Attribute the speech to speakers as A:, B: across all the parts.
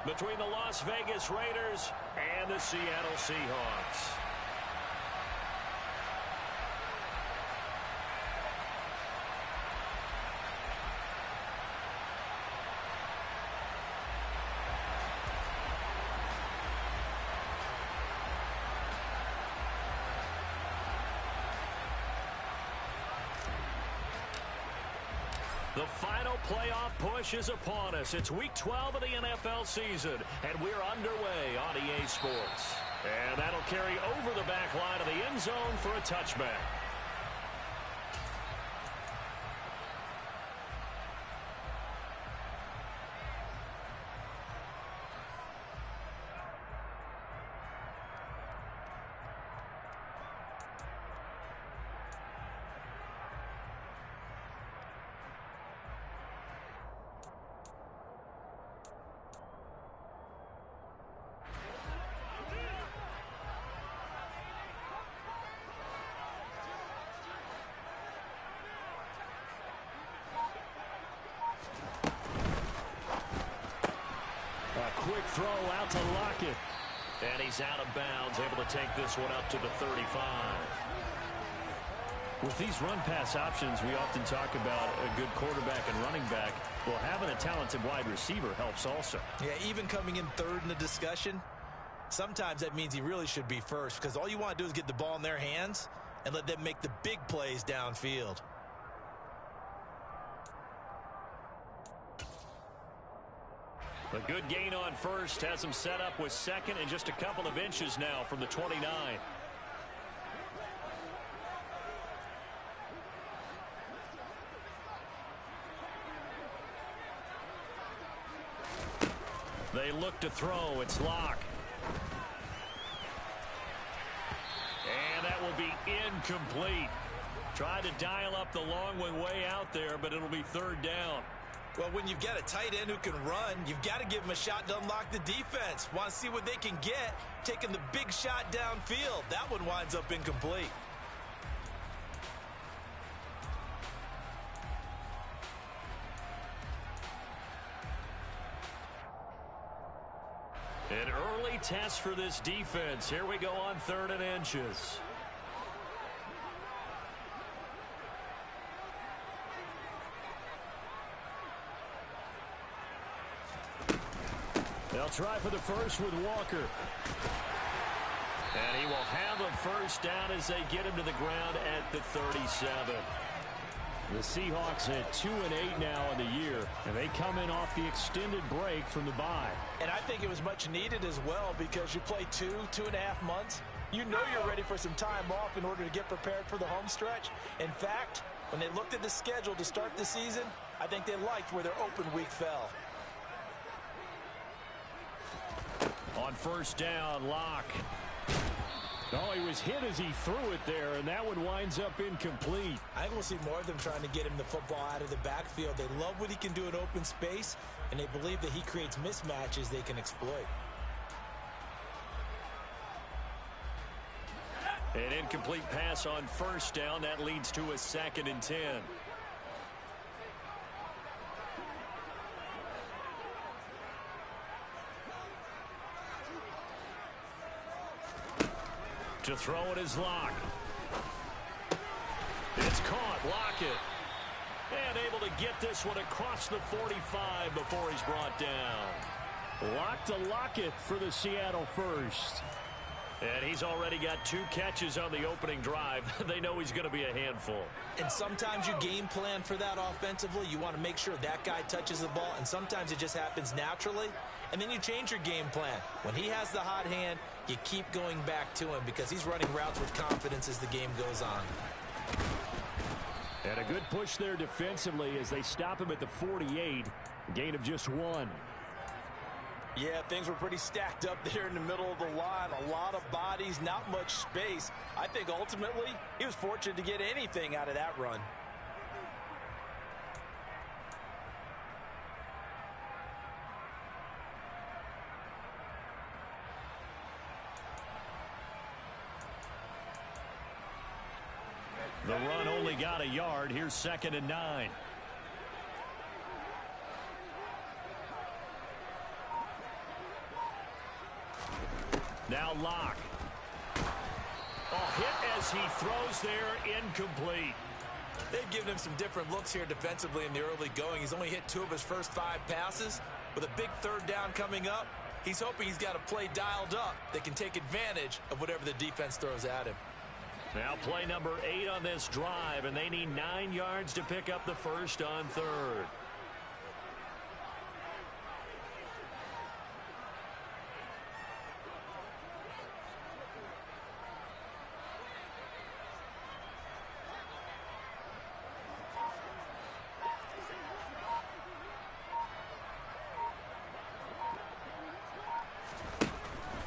A: between the Las Vegas Raiders and the Seattle Seahawks. The final playoff push is upon us. It's Week 12 of the NFL season, and we're underway on EA Sports. And that'll carry over the back line of the end zone for a touchback. Quick throw out to Lockett. And he's out of bounds, able to take this one up to the 35.
B: With these run-pass options, we often talk about a good quarterback and running back. Well, having a talented wide receiver helps also.
C: Yeah, even coming in third in the discussion, sometimes that means he really should be first, because all you want to do is get the ball in their hands and let them make the big plays downfield.
A: A good gain on first has him set up with second and just a couple of inches now from the 29. They look to throw. It's Locke. And that will be incomplete. Tried to dial up the long one way out there, but it'll be third down.
C: Well, when you've got a tight end who can run, you've got to give him a shot to unlock the defense. Want to see what they can get, taking the big shot downfield. That one winds up incomplete.
A: An early test for this defense. Here we go on 3rd and inches. They'll try for the first with Walker. And he will have a first down as they get him to the ground at the 37.
B: The Seahawks at 2-8 now in the year, and they come in off the extended break from the bye.
C: And I think it was much needed as well, because you play 2.5 months. You know you're ready for some time off in order to get prepared for the home stretch. In fact, when they looked at the schedule to start the season, I think they liked where their open week fell.
A: On first down, Locke.
B: Oh, he was hit as he threw it there, and that one winds up incomplete.
C: I think we'll see more of them trying to get him the football out of the backfield. They love what he can do in open space, and they believe that he creates mismatches they can exploit.
A: An incomplete pass on first down. That leads to a 2nd and 10. To throw it is Locke. It's caught. Lockett. And able to get this one across the 45 before he's brought down.
B: Lock to Lockett for the Seattle first.
A: And he's already got 2 catches on the opening drive. They know he's going to be a handful.
C: And sometimes you game plan for that offensively. You want to make sure that guy touches the ball, and sometimes it just happens naturally. And then you change your game plan. When he has the hot hand, you keep going back to him because he's running routes with confidence as the game goes on.
B: And a good push there defensively as they stop him at the 48. Gain of just 1.
C: Yeah, things were pretty stacked up there in the middle of the line. A lot of bodies, not much space. I think ultimately he was fortunate to get anything out of that run.
A: The run only got a yard. Here's 2nd and 9. Now Locke. Hit as he throws there, incomplete.
C: They've given him some different looks here defensively in the early going. He's only hit 2 of his first 5 passes. With a big 3rd down coming up, he's hoping he's got a play dialed up that can take advantage of whatever the defense throws at him.
A: Now play number 8 on this drive, and they need 9 yards to pick up the first on 3rd.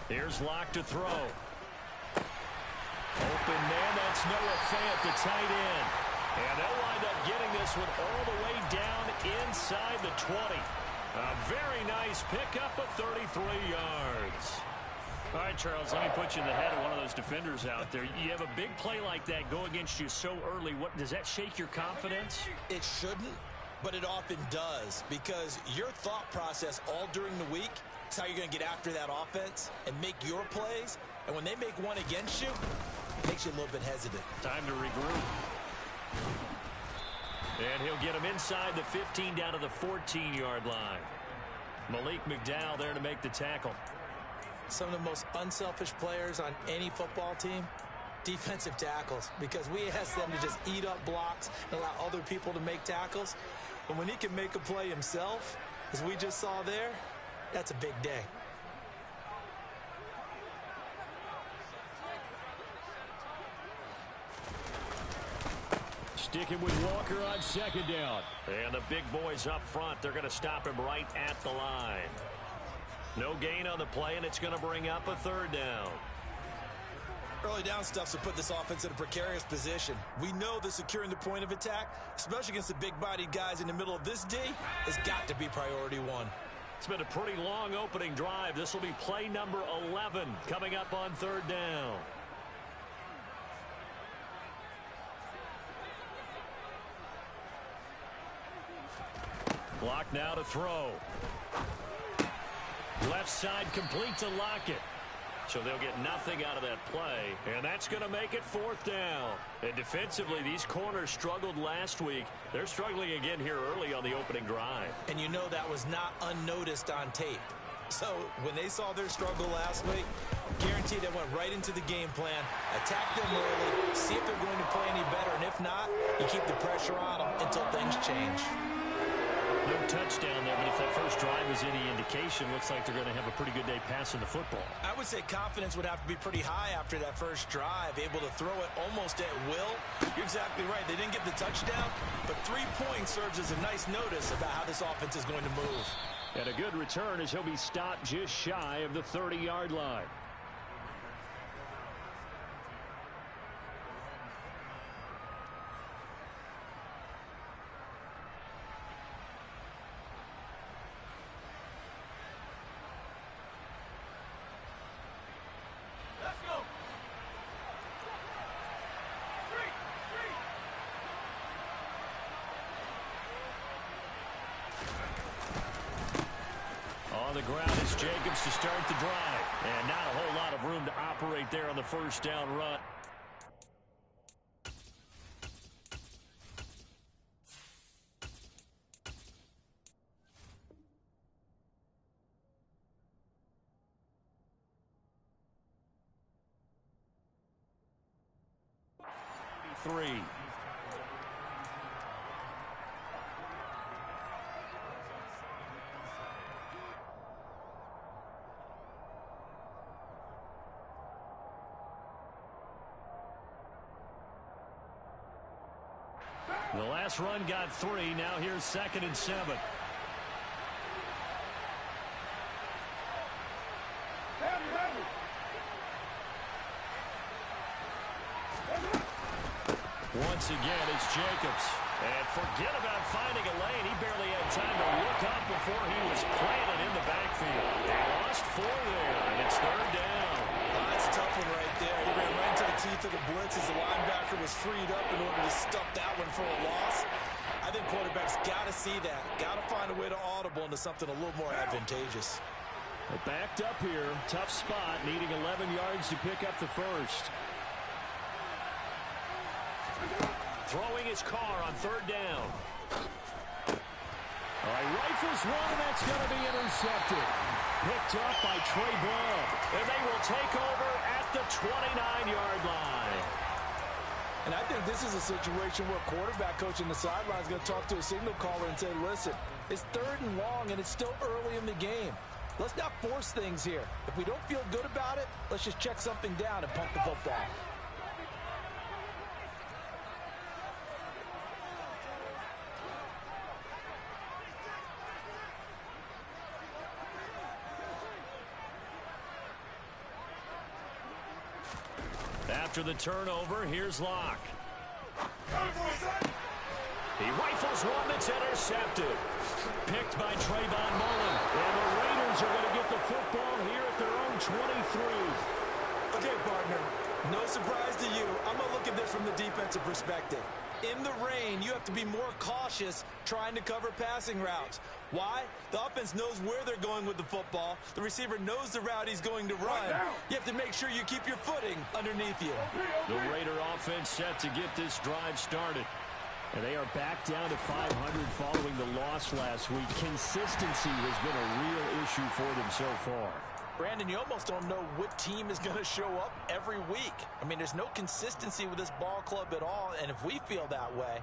A: Here's Locke to throw. Open man, that's Noah Fant, the tight end. And they'll wind up getting this one all the way down inside the 20. A very nice pickup of 33 yards.
B: All right, Charles, let me put you in the head of one of those defenders out there. You have a big play like that go against you so early. Does that shake your confidence?
C: It shouldn't, but it often does, because your thought process all during the week is how you're going to get after that offense and make your plays. And when they make one against you, it makes you a little bit hesitant.
B: Time to regroup.
A: And he'll get him inside the 15 down to the 14-yard line. Malik McDowell there to make the tackle.
C: Some of the most unselfish players on any football team, defensive tackles, because we ask them to just eat up blocks and allow other people to make tackles. And when he can make a play himself, as we just saw there, that's a big day.
A: Sticking with Walker on 2nd down. And the big boys up front, they're going to stop him right at the line. No gain on the play, and it's going to bring up a 3rd down.
C: Early down stuff to put this offense in a precarious position. We know that securing the point of attack, especially against the big-bodied guys in the middle of this D, has got to be priority 1.
A: It's been a pretty long opening drive. This will be play number 11 coming up on 3rd down. Block now to throw. Left side complete to Lockett. So they'll get nothing out of that play, and that's going to make it 4th down. And defensively, these corners struggled last week. They're struggling again here early on the opening drive.
C: And you know that was not unnoticed on tape. So when they saw their struggle last week, guaranteed they went right into the game plan, attack them early, see if they're going to play any better, and if not, you keep the pressure on them until things change.
A: No touchdown there, but if that first drive is any indication, looks like they're going to have a pretty good day passing the football.
C: I would say confidence would have to be pretty high after that first drive, able to throw it almost at will. You're exactly right. They didn't get the touchdown, but 3 points serves as a nice notice about how this offense is going to move.
A: And a good return as he'll be stopped just shy of the 30-yard line. On the ground is Jacobs to start the drive. And not a whole lot of room to operate there on the first down run. Three. The last run got 3. Now here's 2nd and 7. Once again, it's Jacobs. And forget about finding a lane. He barely had time to look up before he was planted in the backfield. They lost 4 there, and it's 3rd down.
C: That's a tough one right there. He ran right into the teeth of the blitz as the linebacker was freed up in order to stuff that one for a loss. I think quarterbacks got to see that. Got to find a way to audible into something a little more advantageous.
B: Well, backed up here. Tough spot. Needing 11 yards to pick up the first.
A: Throwing his car on third down.
B: All right, rifles one, and that's going to be intercepted. Picked up by Trey Brown.
A: And they will take over at the 29-yard line.
D: And I think this is a situation where quarterback coach in the sideline is going to talk to a signal caller and say, listen, it's 3rd and long, and it's still early in the game. Let's not force things here. If we don't feel good about it, let's just check something down and punt the football.
A: After the turnover, here's Locke. He rifles one that's intercepted. Picked by Trayvon Mullen. And the Raiders are going to get the football here at their own 23.
D: Okay, partner, no surprise to you. I'm going to look at this from the defensive perspective. In the rain, you have to be more cautious trying to cover passing routes. Why? The offense knows where they're going with the football. The receiver knows the route he's going to run. You have to make sure you keep your footing underneath you.
B: The Raider offense set to get this drive started. And they are back down to 500 following the loss last week. Consistency has been a real issue for them so far.
C: Brandon, you almost don't know what team is going to show up every week. I mean, there's no consistency with this ball club at all, and if we feel that way,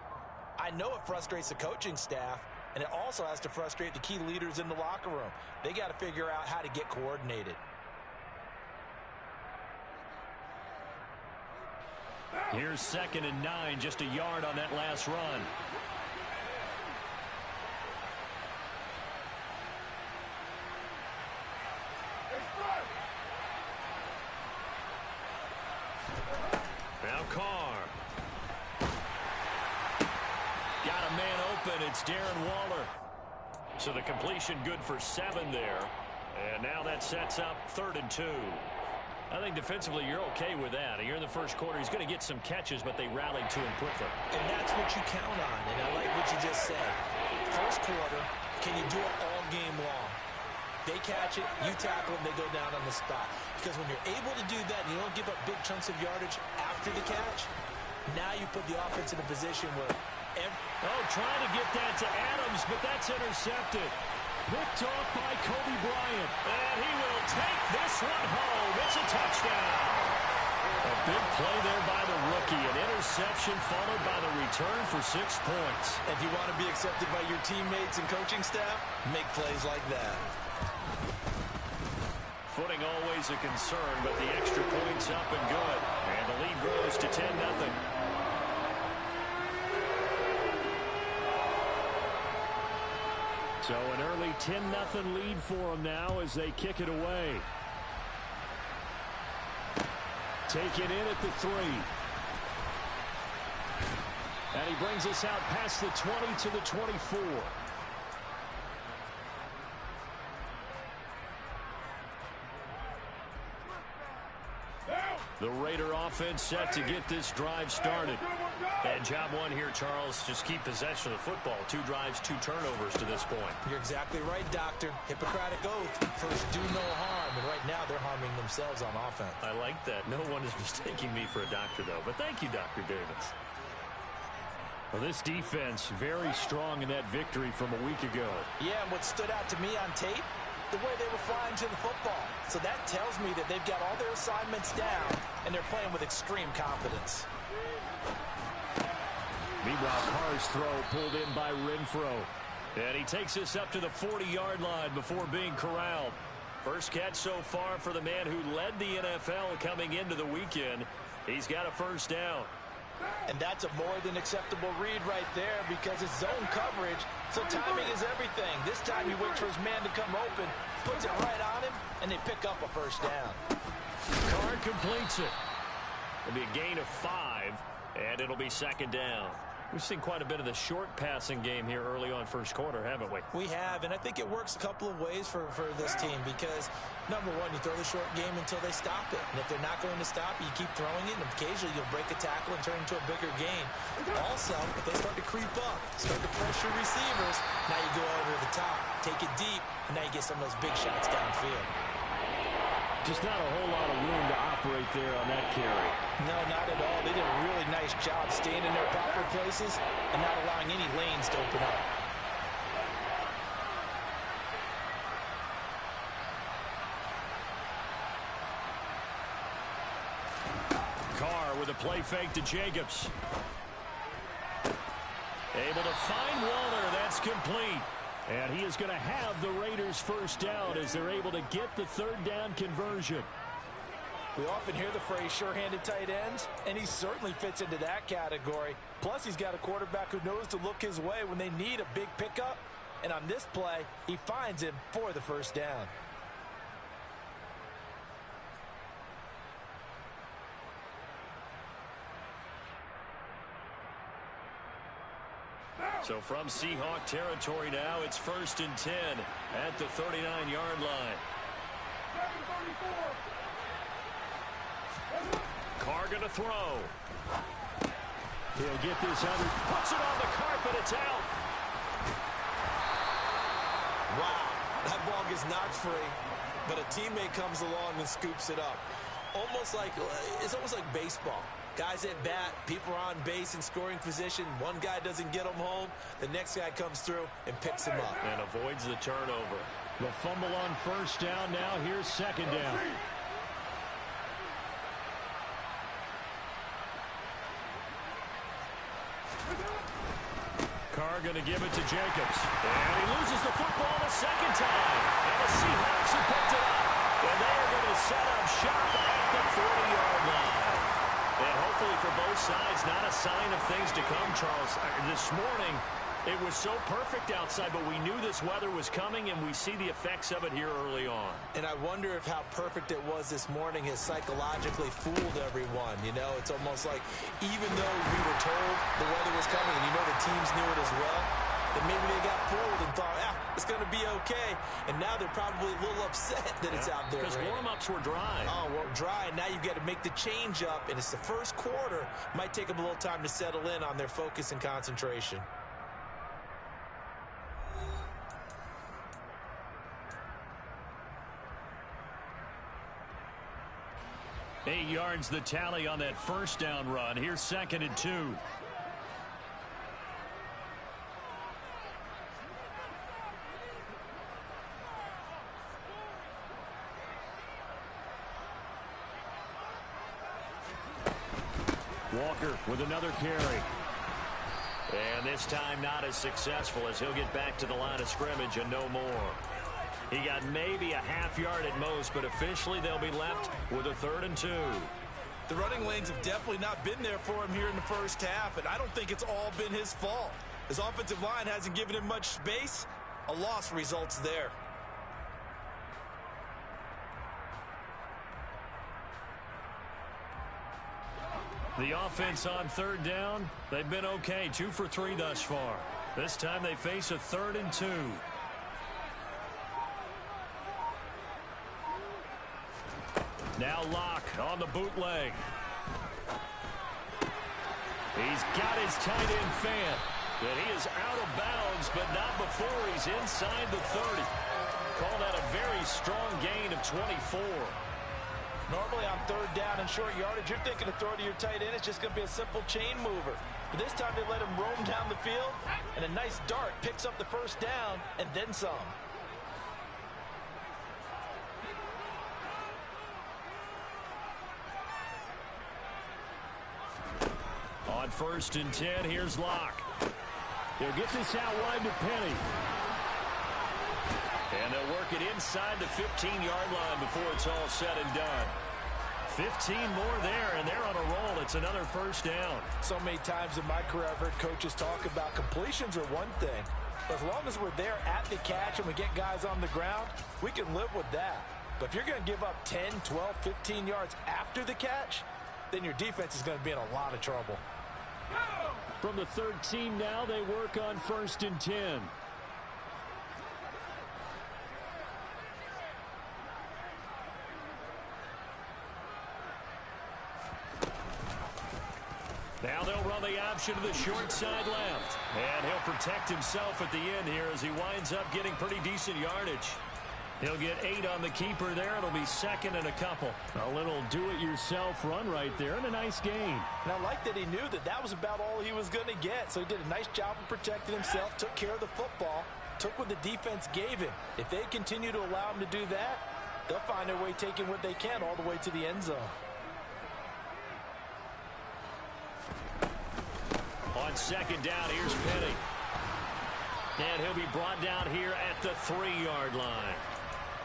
C: I know it frustrates the coaching staff, and it also has to frustrate the key leaders in the locker room. They got to figure out how to get coordinated.
B: Here's 2nd and 9, just a yard on that last run.
A: Now Carr. Got a man open. It's Darren Waller. So the completion good for 7 there. And now that sets up 3rd and 2. I think defensively you're okay with that. You're in the first quarter. He's going to get some catches, but they rallied to him quickly.
C: And that's what you count on, and I like what you just said. First quarter, can you do it all game long? They catch it, you tackle them, they go down on the spot. Because when you're able to do that and you don't give up big chunks of yardage after the catch, now you put the offense in a position where
A: trying to get that to Adams, but that's intercepted.
B: Picked off by Kobe Bryant.
A: And he will take this one home. It's a touchdown. A big play there by the rookie. An interception followed by the return for 6 points.
C: If you want to be accepted by your teammates and coaching staff, make plays like that.
A: Footing always a concern, but the extra point's up and good. And the lead grows to 10-0.
B: So an early 10-0 lead for them now as they kick it away. Take it in at the 3. And he brings us out past the 20 to the 24.
A: The Raider offense set to get this drive started. And job one here, Charles, just keep possession of the football. 2 drives, 2 turnovers to this point.
C: You're exactly right, Doctor. Hippocratic oath. First, do no harm. And right now, they're harming themselves on offense.
A: I like that. No one is mistaking me for a doctor, though. But thank you, Dr. Davis.
B: Well, this defense very strong in that victory from a week ago.
C: Yeah, and what stood out to me on tape, the way they were flying to the football. So that tells me that they've got all their assignments down, and they're playing with extreme confidence.
B: Meanwhile, Carr's throw pulled in by Renfro.
A: And he takes us up to the 40-yard line before being corralled. First catch so far for the man who led the NFL coming into the weekend. He's got a first down.
C: And that's a more than acceptable read right there because it's zone coverage, so timing is everything. This time he waits for his man to come open, puts it right on him, and they pick up a first down.
A: Carr completes it. It'll be a gain of 5, and it'll be 2nd down. We've seen quite a bit of the short passing game here early on first quarter, haven't we?
C: We have, and I think it works a couple of ways for this team because, number one, you throw the short game until they stop it. And if they're not going to stop it, you keep throwing it, and occasionally you'll break a tackle and turn into a bigger gain. Also, if they start to creep up, start to pressure receivers, now you go over the top, take it deep, and now you get some of those big shots downfield.
B: Just not a whole lot of room to operate there on that carry.
C: No, not at all. They did a really nice job staying in their proper places and not allowing any lanes to open up.
A: Carr with a play fake to Jacobs. Able to find Waller. That's complete. And he is going to have the Raiders first down as they're able to get the third down conversion.
C: We often hear the phrase sure-handed tight ends, and he certainly fits into that category. Plus, he's got a quarterback who knows to look his way when they need a big pickup. And on this play, he finds him for the first down.
A: So from Seahawk territory now, it's 1st and 10 at the 39-yard line. Carr going to throw.
B: He'll get this under.
A: Puts it on the carpet. It's out.
D: Wow, that ball gets knocked free, but a teammate comes along and scoops it up. It's almost like baseball. Guys at bat, people are on base in scoring position. One guy doesn't get him home. The next guy comes through and picks him up.
A: And avoids the turnover.
B: The fumble on first down. Now here's second down.
A: Carr going to give it to Jacobs. And he loses the football the second time. And the Seahawks have picked it up. And they are going to set up shop at the 40-yard line. And hopefully for both sides, not a sign of things to come, Charles. This morning, it was so perfect outside, but we knew this weather was coming, and we see the effects of it here early on.
C: And I wonder if how perfect it was this morning has psychologically fooled everyone. You know, it's almost like even though we were told the weather was coming, and you know the teams knew it as well, that maybe they got fooled and thought, it's going to be okay. And now they're probably a little upset that it's out there.
A: Because warm-ups were dry.
C: Oh, well, dry, and now you've got to make the change up, and it's the first quarter. Might take them a little time to settle in on their focus and concentration.
A: Eight yards the tally on that first down run. Here's 2nd and 2. Walker with another carry. And this time not as successful as he'll get back to the line of scrimmage and no more. He got maybe a half yard at most, but officially they'll be left with a 3rd and 2.
C: The running lanes have definitely not been there for him here in the first half, and I don't think it's all been his fault. His offensive line hasn't given him much space. A loss results there.
A: The offense on 3rd down, they've been okay, 2 for 3 thus far. This time they face a 3rd and 2. Now Locke on the bootleg. He's got his tight end Fant. And he is out of bounds, but not before he's inside the 30. Call that a very strong gain of 24.
C: Normally on 3rd down and short yardage, you're thinking to throw to your tight end. It's just going to be a simple chain mover. But this time they let him roam down the field, and a nice dart picks up the first down and then some.
A: On 1st and 10, here's Locke.
B: They'll get this out wide to Penny.
A: And they'll work it inside the 15-yard line before it's all said and done. 15 more there, and they're on a roll. It's another first down.
C: So many times in my career I've heard coaches talk about completions are one thing. But as long as we're there at the catch and we get guys on the ground, we can live with that. But if you're going to give up 10, 12, 15 yards after the catch, then your defense is going to be in a lot of trouble.
B: From the 13 now, they work on 1st and 10.
A: Now they'll run the option to the short side left. And he'll protect himself at the end here as he winds up getting pretty decent yardage. He'll get 8 on the keeper there. It'll be second and a couple.
B: A little do-it-yourself run right there and a nice gain.
C: And I like that he knew that that was about all he was going to get. So he did a nice job of protecting himself, took care of the football, took what the defense gave him. If they continue to allow him to do that, they'll find their way taking what they can all the way to the end zone.
A: On second down, here's Penny. And he'll be brought down here at the 3-yard line.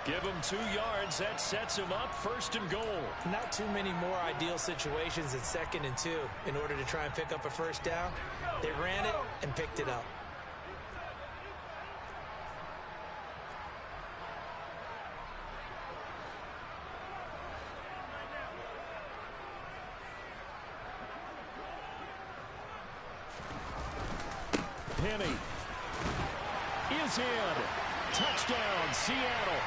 A: Give him 2 yards. That sets him up first and goal.
C: Not too many more ideal situations at 2nd and 2 in order to try and pick up a first down. They ran it and picked it up.
B: Penny is in. Touchdown, Seattle.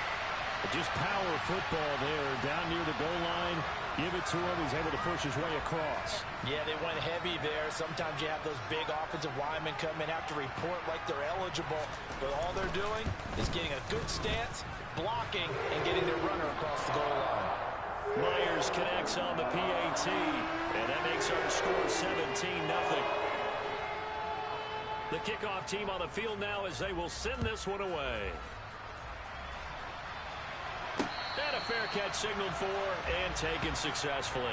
B: Just power football there down near the goal line. Give it to him. He's able to push his way across.
C: Yeah, they went heavy there. Sometimes you have those big offensive linemen come in, have to report like they're eligible. But all they're doing is getting a good stance, blocking, and getting their runner across the goal line.
A: Myers connects on the PAT. And that makes our score 17-0. The kickoff team on the field now as they will send this one away. And a fair catch signaled for and taken successfully.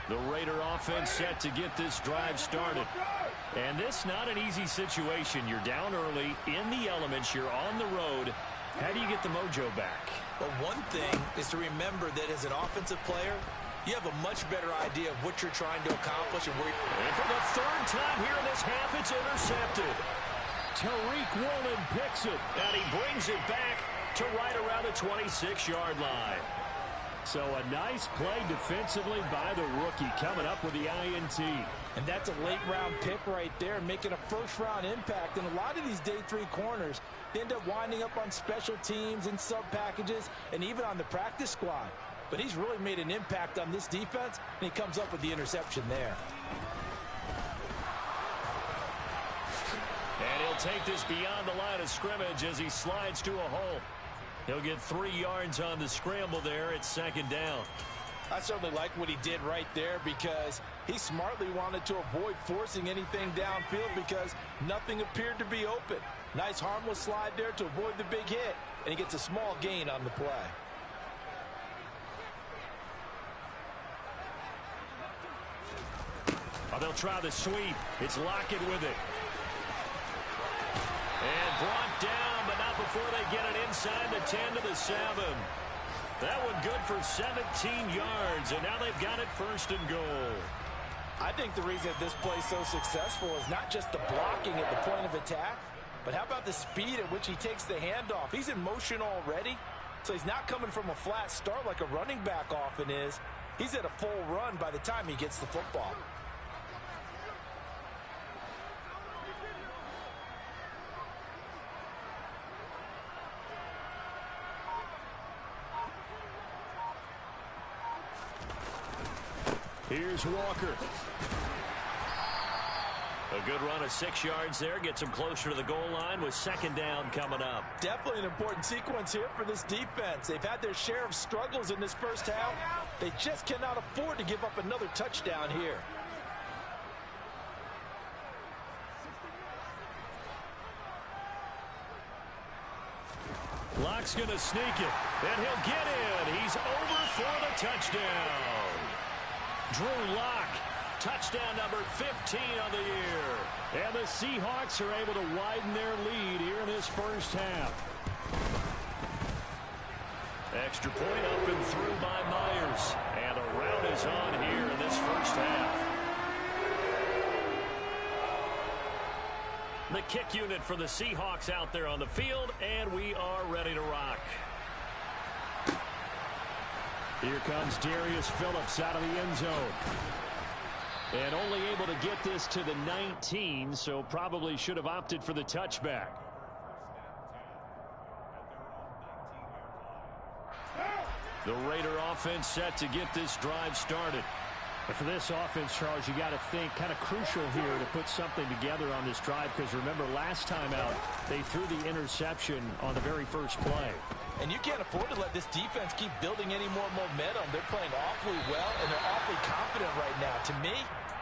A: The Raider offense set to get this drive started. And this not an easy situation. You're down early, in the elements, you're on the road. How do you get the mojo back?
C: Well, one thing is to remember that as an offensive player, you have a much better idea of what you're trying to accomplish. And
A: for the 3rd time here in this half, it's intercepted.
B: Tariq Woolen picks it.
A: And he brings it back to right around the 26-yard line.
B: So a nice play defensively by the rookie coming up with the INT.
C: And that's a late-round pick right there, making a first-round impact. And a lot of these day 3 corners, they end up winding up on special teams and sub-packages and even on the practice squad. But he's really made an impact on this defense, and he comes up with the interception there.
A: And he'll take this beyond the line of scrimmage as he slides to a hole. He'll get 3 yards on the scramble there at 2nd down.
C: I certainly like what he did right there because he smartly wanted to avoid forcing anything downfield because nothing appeared to be open. Nice harmless slide there to avoid the big hit, and he gets a small gain on the play.
A: Oh, they'll try the sweep. It's Lockett with it. And brought down, but not before they get it inside the 10 to the 7. That one good for 17 yards, and now they've got it 1st and goal.
C: I think the reason this play is so successful is not just the blocking at the point of attack, but how about the speed at which he takes the handoff? He's in motion already, so he's not coming from a flat start like a running back often is. He's at a full run by the time he gets the football.
B: Here's Walker.
A: A good run of 6 yards there. Gets him closer to the goal line with 2nd down coming up.
C: Definitely an important sequence here for this defense. They've had their share of struggles in this first half. They just cannot afford to give up another touchdown here.
A: Lock's going to sneak it, and he'll get in. He's over for the touchdown. Drew Lock, touchdown number 15 on the year.
B: And the Seahawks are able to widen their lead here in this first half.
A: Extra point up and through by Myers. And a rout is on here in this first half. The kick unit for the Seahawks out there on the field, and we are ready to rock.
B: Here comes Darius Phillips out of the end zone. And only able to get this to the 19, so probably should have opted for the touchback. The Raider offense set to get this drive started.
E: And for this offense, Charles, you got to think kind of crucial here to put something together on this drive, because remember last time out they threw the interception on the very first play.
C: And you can't afford to let this defense keep building any more momentum. They're playing awfully well, and they're awfully confident right now. To me,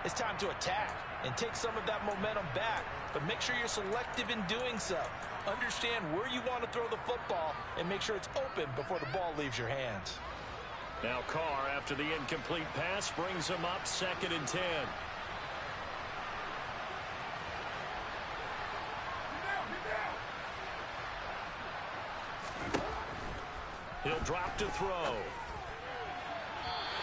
C: it's time to attack and take some of that momentum back, but make sure you're selective in doing so. Understand where you want to throw the football and make sure it's open before the ball leaves your hands.
A: Now Carr, after the incomplete pass, brings him up 2nd and 10. He'll drop to throw.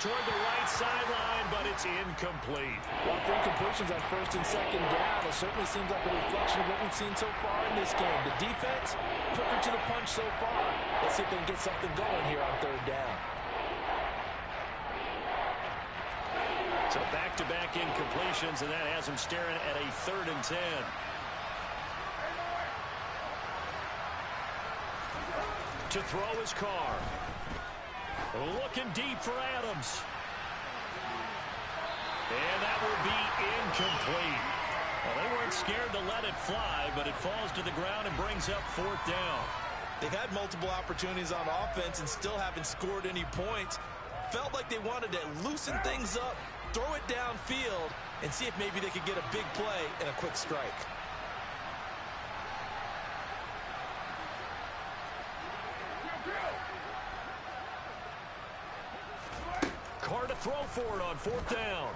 A: Toward the right sideline, but it's incomplete.
C: Well, for incompletions on 1st and 2nd down, it certainly seems like a reflection of what we've seen so far in this game. The defense, quicker to the punch so far. Let's see if they can get something going here on 3rd down.
A: So back-to-back incompletions, and that has him staring at a 3rd and 10. To throw his Carr. Looking deep for Adams. And that will be incomplete. Well, they weren't scared to let it fly, but it falls to the ground and brings up 4th down.
C: They've had multiple opportunities on offense and still haven't scored any points. Felt like they wanted to loosen things up, throw it downfield, and see if maybe they could get a big play and a quick strike.
A: Carr to throw for it on 4th down.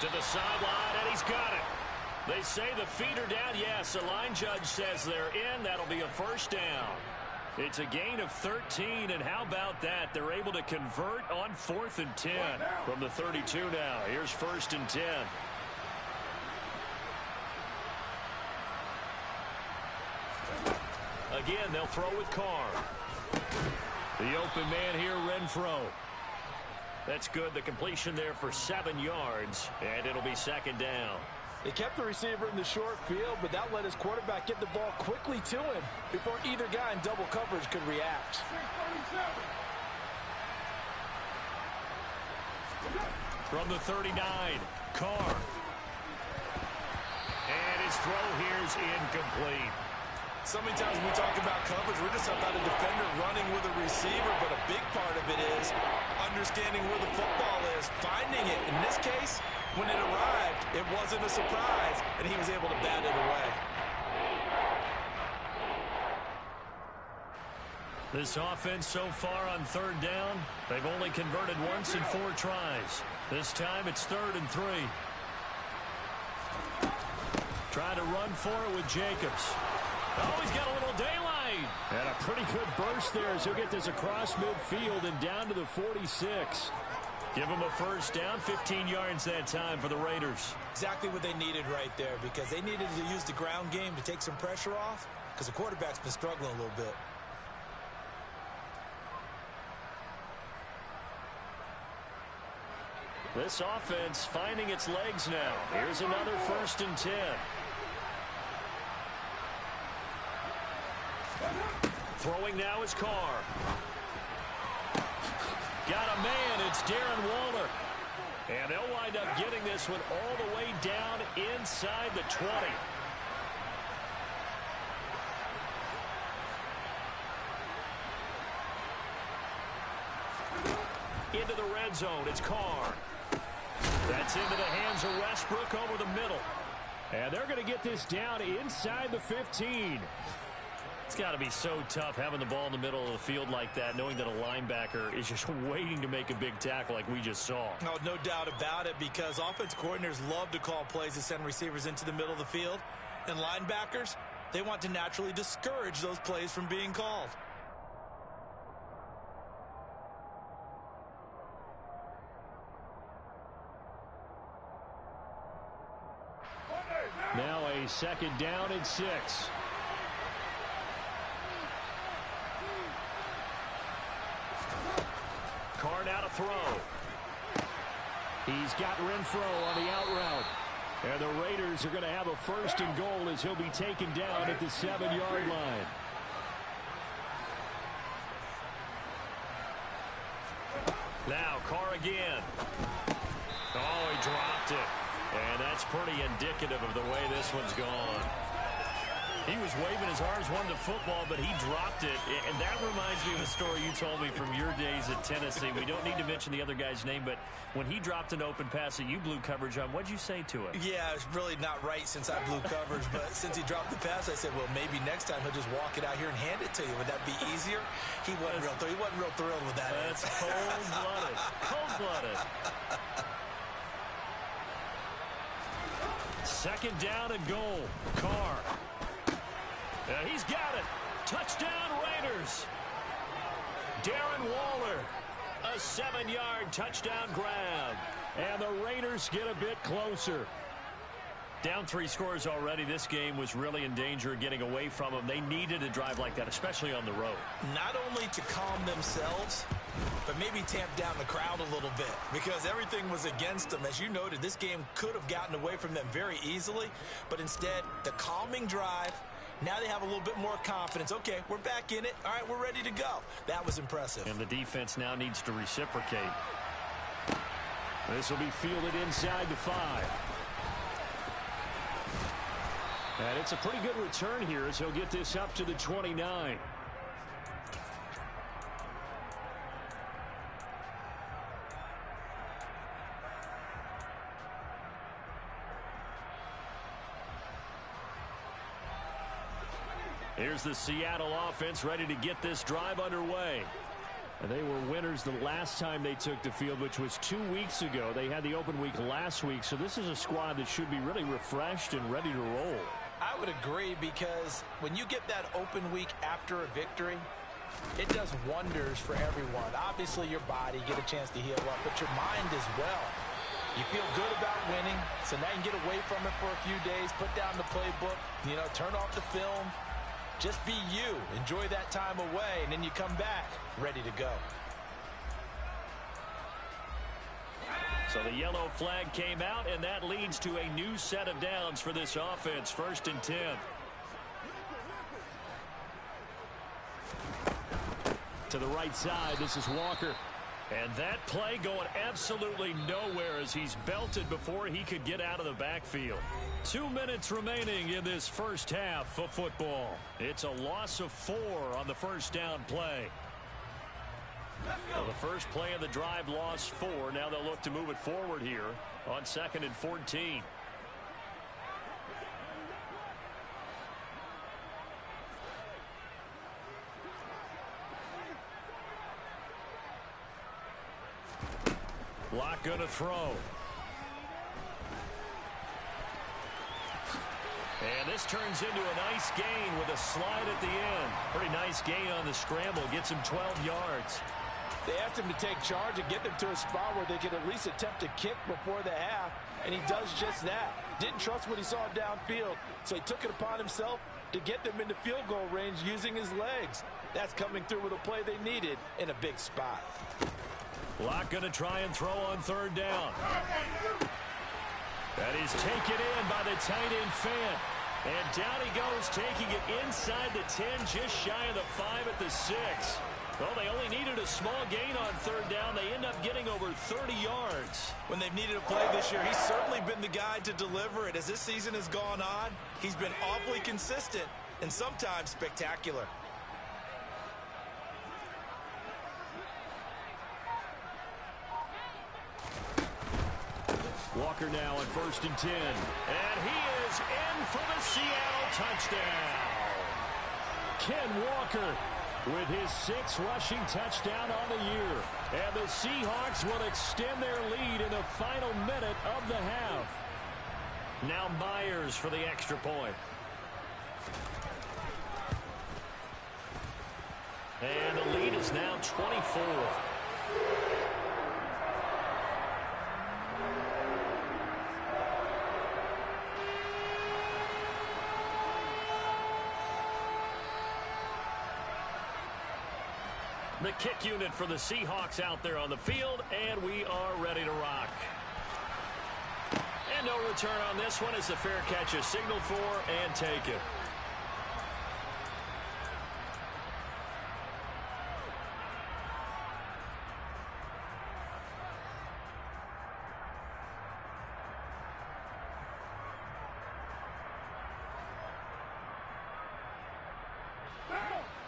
A: To the sideline, and he's got it. They say the feet are down. Yes, the line judge says they're in. That'll be a 1st down. It's a gain of 13, and how about that? They're able to convert on 4th and 10 from the 32 now. Here's 1st and 10. Again, they'll throw with Carr. The open man here, Renfro. That's good. The completion there for 7 yards, and it'll be 2nd down.
C: They kept the receiver in the short field, but that let his quarterback get the ball quickly to him before either guy in double coverage could react.
A: From the 39, Carr. And his throw here is incomplete.
C: So many times when we talk about coverage, we're just talking about a defender running with a receiver, but a big part of it is understanding where the football is, finding it. In this case, when it arrived, it wasn't a surprise, and he was able to bat it away.
A: This offense so far on 3rd down, they've only converted once in 4 tries. This time it's 3rd and 3. Trying to run for it with Jacobs. Oh, he's got a little daylight.
B: And a pretty good burst there as he'll get this across midfield and down to the 46.
A: Give him a 1st down, 15 yards that time for the Raiders.
C: Exactly what they needed right there, because they needed to use the ground game to take some pressure off, because the quarterback's been struggling a little bit.
A: This offense finding its legs now. Here's another 1st and 10. Throwing now is Carr. Got a man. It's Darren Waller. And they'll wind up getting this one all the way down inside the 20. Into the red zone. It's Carr. That's into the hands of Westbrook over the middle.
B: And they're going to get this down inside the 15.
A: It's got to be so tough having the ball in the middle of the field like that, knowing that a linebacker is just waiting to make a big tackle like we just saw.
C: Oh, no doubt about it, because offense coordinators love to call plays to send receivers into the middle of the field. And linebackers, they want to naturally discourage those plays from being called.
B: Now a 2nd down and 6.
A: Carr now to throw.
E: He's got Renfro on the out route. And the Raiders are going to have a 1st and goal as he'll be taken down at the 7-yard line.
A: Now Carr again. Oh, he dropped it. And that's pretty indicative of the way this one's gone. He was waving his arms, wanted the football, but he dropped it. And that reminds me of a story you told me from your days at Tennessee. We don't need to mention the other guy's name, but when he dropped an open pass that you blew coverage on, what'd you say to him?
C: Yeah, it's really not right since I blew coverage, but since he dropped the pass, I said, well, maybe next time he'll just walk it out here and hand it to you. Would that be easier? He wasn't real thrilled with that.
A: That's cold-blooded. Cold-blooded. 2nd down and goal. Carr. He's got it. Touchdown, Raiders. Darren Waller. A 7-yard touchdown grab.
E: And the Raiders get a bit closer.
A: Down 3 scores already. This game was really in danger of getting away from them. They needed a drive like that, especially on the road.
C: Not only to calm themselves, but maybe tamp down the crowd a little bit because everything was against them. As you noted, this game could have gotten away from them very easily, but instead, the calming drive. Now they have a little bit more confidence. Okay, we're back in it. All right, we're ready to go. That was impressive.
A: And the defense now needs to reciprocate.
E: This will be fielded inside the 5. And it's a pretty good return here as he'll get this up to the 29.
A: Here's the Seattle offense ready to get this drive underway.
E: And they were winners the last time they took the field, which was 2 weeks ago. They had the open week last week, so this is a squad that should be really refreshed and ready to roll.
C: I would agree because when you get that open week after a victory, it does wonders for everyone. Obviously, your body, get a chance to heal up, but your mind as well. You feel good about winning, so now you can get away from it for a few days, put down the playbook, turn off the film. Just be you. Enjoy that time away, and then you come back ready to go.
A: So the yellow flag came out, and that leads to a new set of downs for this offense. 1st and 10.
E: To the right side, this is Walker.
A: And that play going absolutely nowhere as he's belted before he could get out of the backfield. 2 minutes remaining in this first half of football. It's a loss of 4 on the 1st down play. Well, the first play of the drive lost 4. Now they'll look to move it forward here on 2nd and 14. Lock going to throw. And this turns into a nice gain with a slide at the end. Pretty nice gain on the scramble. Gets him 12 yards.
D: They asked him to take charge and get them to a spot where they could at least attempt a kick before the half, and he does just that. Didn't trust what he saw downfield, so he took it upon himself to get them into field goal range using his legs. That's coming through with a play they needed in a big spot.
A: Locke going to try and throw on 3rd down. That is taken in by the tight end Fant. And down he goes, taking it inside the 10, just shy of the 5 at the 6. Well, they only needed a small gain on 3rd down. They end up getting over 30 yards.
C: When they've needed a play this year, he's certainly been the guy to deliver it. As this season has gone on, he's been awfully consistent and sometimes spectacular.
E: Walker now on 1st and 10.
A: And he is in for the Seattle touchdown.
E: Ken Walker with his 6th rushing touchdown on the year. And the Seahawks will extend their lead in the final minute of the half.
A: Now Myers for the extra point. And the lead is now 24. The kick unit for the Seahawks out there on the field, and we are ready to rock. And no return on this one as the fair catch is signaled for and taken.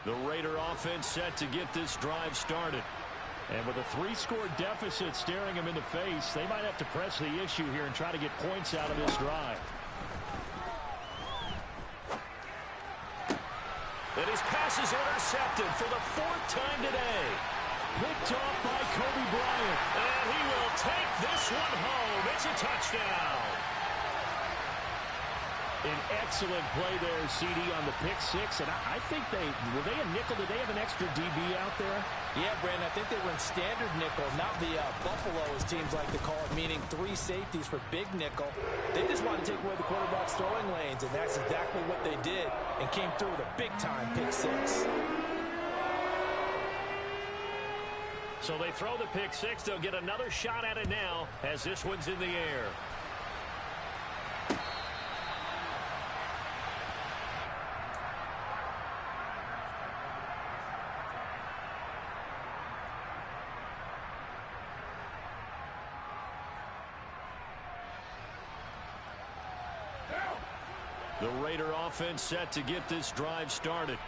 A: The Raider offense set to get this drive started. And with a 3-score deficit staring them in the face, they might have to press the issue here and try to get points out of this drive. And his pass is intercepted for the 4th time today. Picked off by Kobe Bryant. And he will take this one home. It's a touchdown.
B: An excellent play there, CD, on the pick six. And I think were they a nickel? Did they have an extra DB out there?
C: Yeah, Brandon, I think they were in standard nickel, not the Buffalo, as teams like to call it, meaning 3 safeties for big nickel. They just want to take away the quarterback's throwing lanes, and that's exactly what they did, and came through with a big-time pick six.
A: So they throw the pick six. They'll get another shot at it now as this one's in the air. The Raider offense set to get this drive started.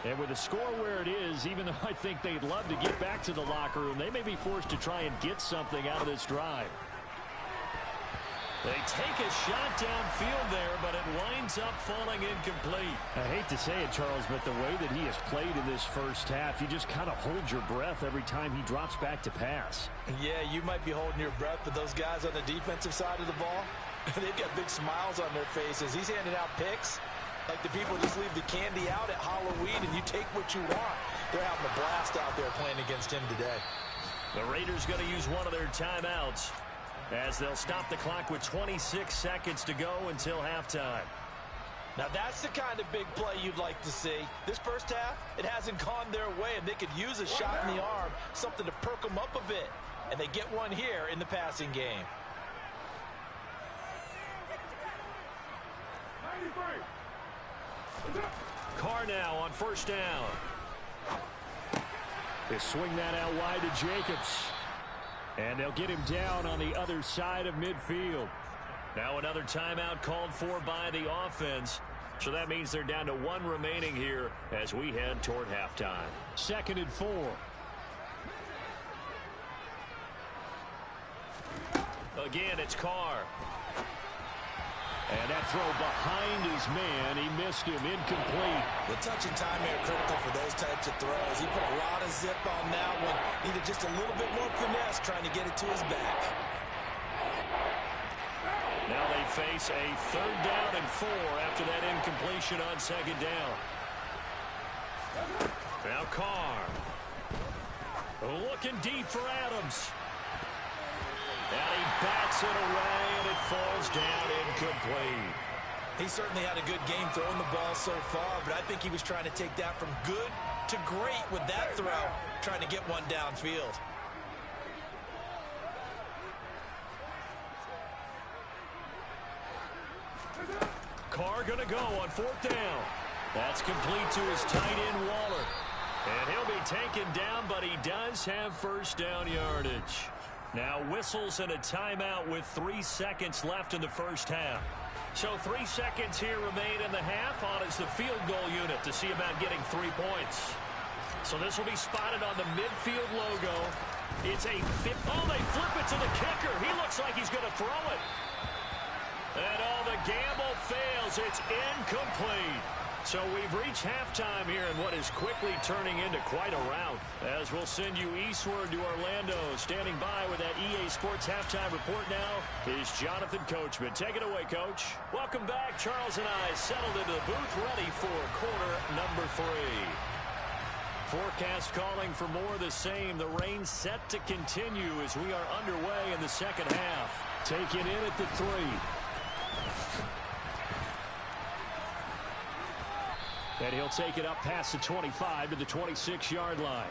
A: And with the score where it is, even though I think they'd love to get back to the locker room, they may be forced to try and get something out of this drive. They take a shot downfield there, but it winds up falling incomplete.
B: I hate to say it, Charles, but the way that he has played in this first half, you just kind of hold your breath every time he drops back to pass.
C: Yeah, you might be holding your breath, but those guys on the defensive side of the ball, they've got big smiles on their faces. He's handing out picks like the people just leave the candy out at Halloween and you take what you want. They're having a blast out there playing against him today.
A: The Raiders going to use one of their timeouts as they'll stop the clock with 26 seconds to go until halftime.
C: Now that's the kind of big play you'd like to see. This first half, it hasn't gone their way, and they could use a shot in the arm, something to perk them up a bit. And they get one here in the passing game.
A: Carr now on first down.
B: They swing that out wide to Jacobs. And they'll get him down on the other side of midfield.
A: Now another timeout called for by the offense. So that means they're down to 1 remaining here as we head toward halftime.
B: 2nd and 4.
A: Again, it's Carr.
B: And that throw behind his man, he missed him, incomplete.
C: The touch and time are critical for those types of throws. He put a lot of zip on that one. Needed just a little bit more finesse trying to get it to his back.
A: Now they face a 3rd down and 4 after that incompletion on 2nd down. Now Carr. Looking deep for Adams. And he bats it away, and it falls down incomplete.
C: He certainly had a good game throwing the ball so far, but I think he was trying to take that from good to great with that throw, trying to get one downfield.
A: Carr going to go on 4th down. That's complete to his tight end, Waller. And he'll be taken down, but he does have first down yardage. Now whistles and a timeout with 3 seconds left in the first half. So 3 seconds here remain in the half on as the field goal unit to see about getting 3 points. So this will be spotted on the midfield logo. It's a they flip it to the kicker. He looks like he's going to throw it. And the gamble fails. It's incomplete. So we've reached halftime here in what is quickly turning into quite a rout. As we'll send you eastward to Orlando. Standing by with that EA Sports halftime report now is Jonathan Coachman. Take it away, Coach. Welcome back. Charles and I settled into the booth ready for quarter number 3. Forecast calling for more of the same. The rain set to continue as we are underway in the second half.
B: Taken in at the 3. And he'll take it up past the 25 to the 26-yard line.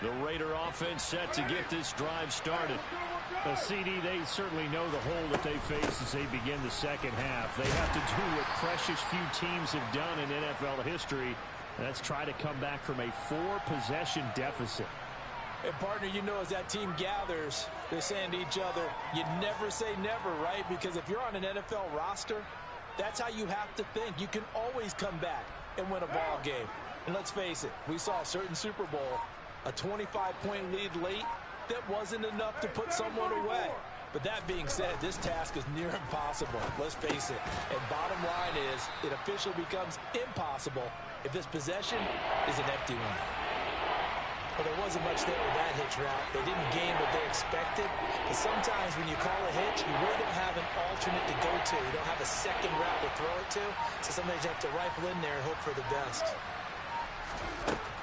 A: The Raider offense set to get this drive started.
B: CD, they certainly know the hole that they face as they begin the second half. They have to do what precious few teams have done in NFL history. That's try to come back from a 4-possession deficit.
D: And, partner, you know, as that team gathers, they're saying to each other, you never say never, right? Because if you're on an NFL roster, that's how you have to think. You can always come back and win a ball game. And let's face it, we saw a certain Super Bowl, a 25-point lead late, that wasn't enough to put someone away. But that being said, this task is near impossible. Let's face it. And bottom line is, it officially becomes impossible if this possession is an empty one. Well, there wasn't much there with that hitch route. They didn't gain what they expected. But sometimes when you call a hitch, you really don't have an alternate to go to. You don't have a second route to throw it to. So sometimes you have to rifle in there and hope for the best.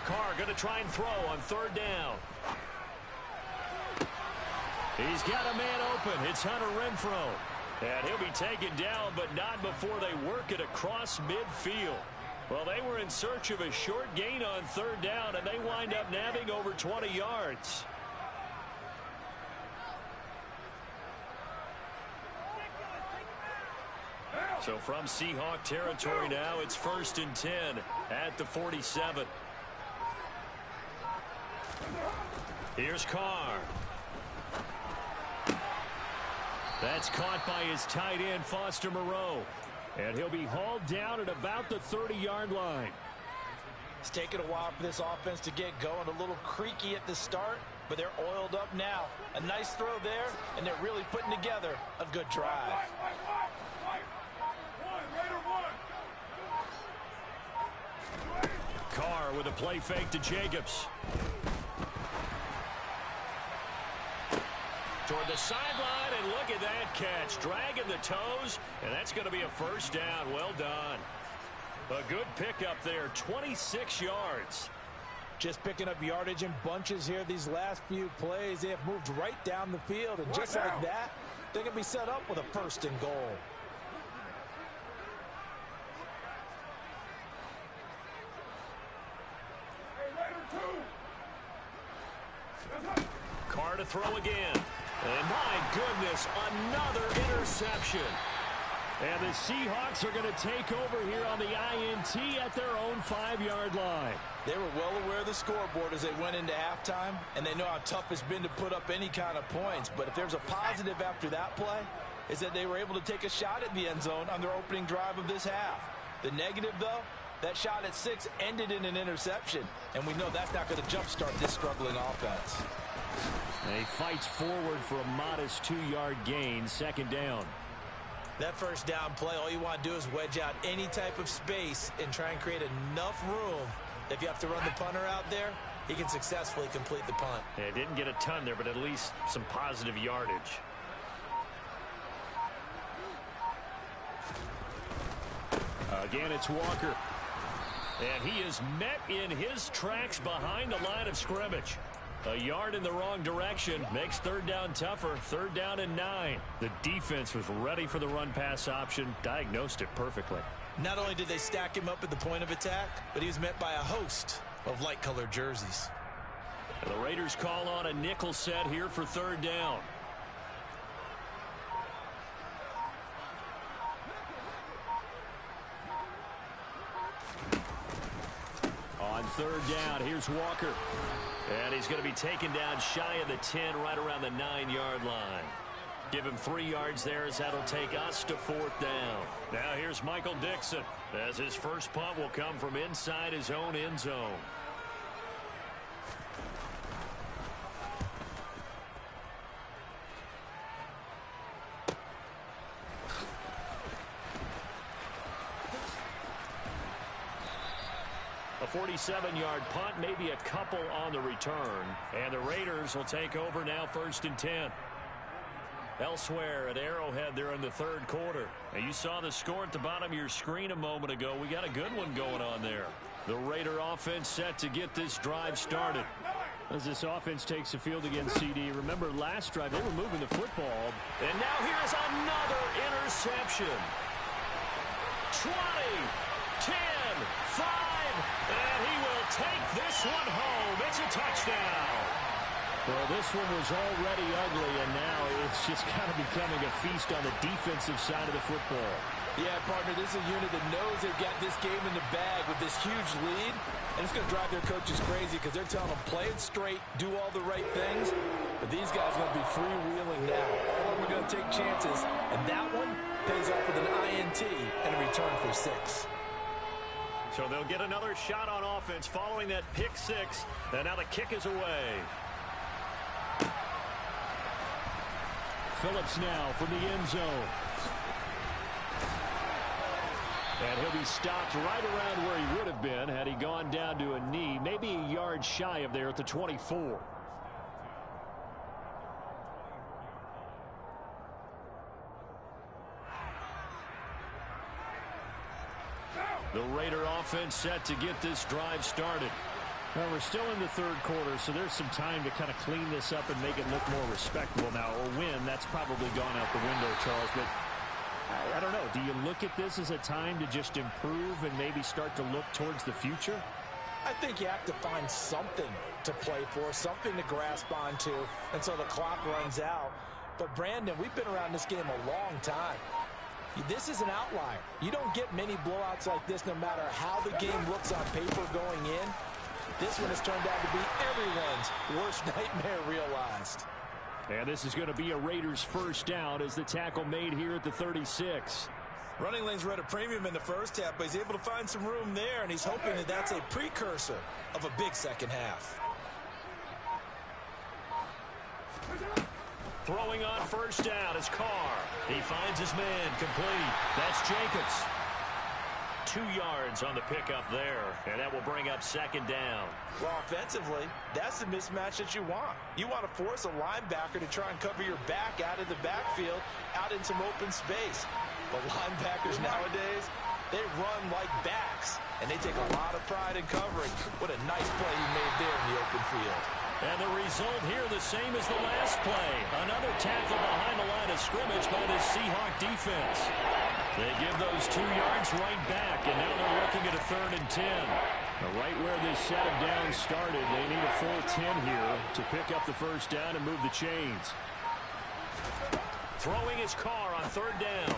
A: Carr going to try and throw on third down. He's got a man open. It's Hunter Renfrow. And he'll be taken down, but not before they work it across midfield. Well, they were in search of a short gain on third down, and they wind up nabbing over 20 yards. So from Seahawk territory now, it's 1st and 10 at the 47. Here's Carr. That's caught by his tight end, Foster Moreau. And he'll be hauled down at about the 30-yard line.
D: It's taken a while for this offense to get going. A little creaky at the start, but they're oiled up now. A nice throw there, and they're really putting together a good drive.
A: Carr with a play fake to Jacobs. Toward the sideline, and look at that catch. Dragging the toes, and that's going to be a first down. Well done. A good pickup there, 26 yards.
D: Just picking up yardage in bunches here these last few plays. They have moved right down the field, and just like that, they're going to be set up with a 1st and goal.
A: Carr to throw again. And my goodness, another interception.
B: And the Seahawks are going to take over here on the INT at their own 5-yard line.
D: They were well aware of the scoreboard as they went into halftime, and they know how tough it's been to put up any kind of points. But if there's a positive after that play, is that they were able to take a shot at the end zone on their opening drive of this half. The negative, though, that shot at 6 ended in an interception, and we know that's not going to jumpstart this struggling offense.
B: He fights forward for a modest 2-yard gain, 2nd down.
D: That first down play, all you want to do is wedge out any type of space and try and create enough room. If you have to run the punter out there, he can successfully complete the punt.
A: Yeah, didn't get a ton there, but at least some positive yardage.
B: Again, it's Walker.
A: And he is met in his tracks behind the line of scrimmage. A yard in the wrong direction makes third down tougher. 3rd down and 9.
B: The defense was ready for the run-pass option, diagnosed it perfectly.
D: Not only did they stack him up at the point of attack, but he was met by a host of light-colored jerseys.
A: The Raiders call on a nickel set here for 3rd down.
B: On 3rd down, here's Walker.
A: And he's going to be taken down shy of the 10, right around the 9-yard line. Give him 3 yards there as that'll take us to 4th down. Now here's Michael Dixon as his first punt will come from inside his own end zone. A 47-yard punt, maybe a couple on the return. And the Raiders will take over now 1st and 10. Elsewhere at Arrowhead, they're in the 3rd quarter. And you saw the score at the bottom of your screen a moment ago. We got a good one going on there. The Raider offense set to get this drive started.
B: As this offense takes the field against CD, remember last drive they were moving the football.
A: And now here's another interception. 20, 10, 5, and he will take this this one home. It's a touchdown.
E: Well, this one was already ugly, and now it's just kind of becoming a feast on the defensive side of the football.
D: Yeah, partner, this is a unit that knows they've got this game in the bag with this huge lead, and it's going to drive their coaches crazy because they're telling them play it straight, do all the right things, but these guys are going to be freewheeling now. All of them are going to take chances, and that one pays off with an INT and a return for 6.
A: So they'll get another shot on offense following that pick 6, and now the kick is away.
E: Phillips now from the end zone. And he'll be stopped right around where he would have been had he gone down to a knee, maybe a yard shy of there at the 24. The Raider offense set to get this drive started. Well, we're still in the third quarter, so there's some time to kind of clean this up and make it look more respectable now. A win, that's probably gone out the window, Charles. But I don't know. Do you look at this as a time to just improve and maybe start to look towards the future?
D: I think you have to find something to play for, something to grasp onto until the clock runs out. But, Brandon, we've been around this game a long time. This is an outlier. You don't get many blowouts like this no matter how the game looks on paper going in. This one has turned out to be everyone's worst nightmare realized.
E: And this is going to be a Raiders first down as the tackle made here at the 36.
D: Running lanes were at a premium in the first half, but he's able to find some room there, and he's hoping that that's a precursor of a big second half.
A: Throwing on first down is Carr. He finds his man complete. That's Jacobs. 2 yards on the pickup there, and that will bring up second down.
D: Well, offensively, that's the mismatch that you want. You want to force a linebacker to try and cover your back out of the backfield, out in some open space. But linebackers nowadays, they run like backs, and they take a lot of pride in covering. What a nice play he made there in the open field.
A: And the result here the same as the last play. Another tackle behind the line of scrimmage by the Seahawk defense. They give those 2 yards right back, and now they're looking at a 3rd and 10. Now, right where this set of downs started, they need a full 10 here to pick up the first down and move the chains. Throwing his Carr on 3rd down.